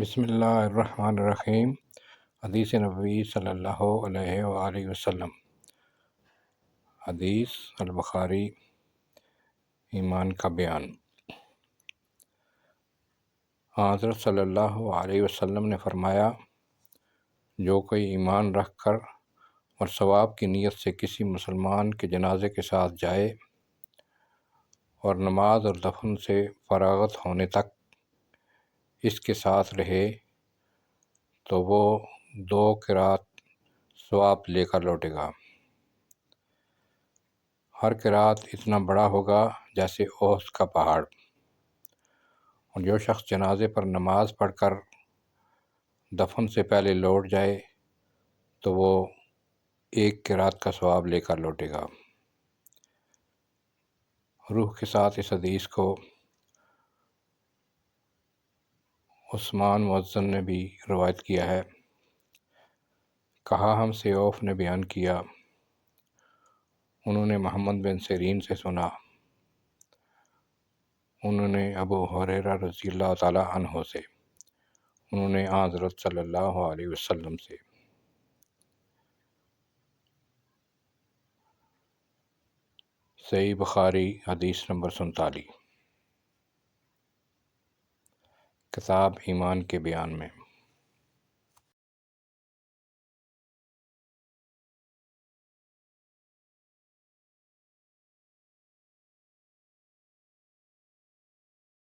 بسم اللہ الرحمن الرحیم۔ حدیث نبوی صلی اللہ علیہ وآلہ وسلم۔ حدیث البخاری، ایمان کا بیان۔ حضرت صلی اللہ علیہ وسلم نے فرمایا، جو کوئی ایمان رکھ کر اور ثواب کی نیت سے کسی مسلمان کے جنازے کے ساتھ جائے اور نماز اور دفن سے فراغت ہونے تک اس کے ساتھ رہے تو وہ 2 قرات ثواب لے کر لوٹے گا۔ ہر قرات اتنا بڑا ہوگا جیسے احد کا پہاڑ۔ اور جو شخص جنازے پر نماز پڑھ کر دفن سے پہلے لوٹ جائے تو وہ 1 قرات کا ثواب لے کر لوٹے گا۔ روح کے ساتھ اس حدیث کو عثمان مؤذن نے بھی روایت کیا ہے۔ کہا، ہم سے عوف نے بیان کیا، انہوں نے محمد بن سیرین سے سنا، انہوں نے ابو ہریرہ رضی اللہ تعالیٰ عنہ سے، انہوں نے حضرت صلی اللہ علیہ وسلم سے۔ صحیح بخاری، حدیث نمبر 47، کتاب ایمان کے بیان میں۔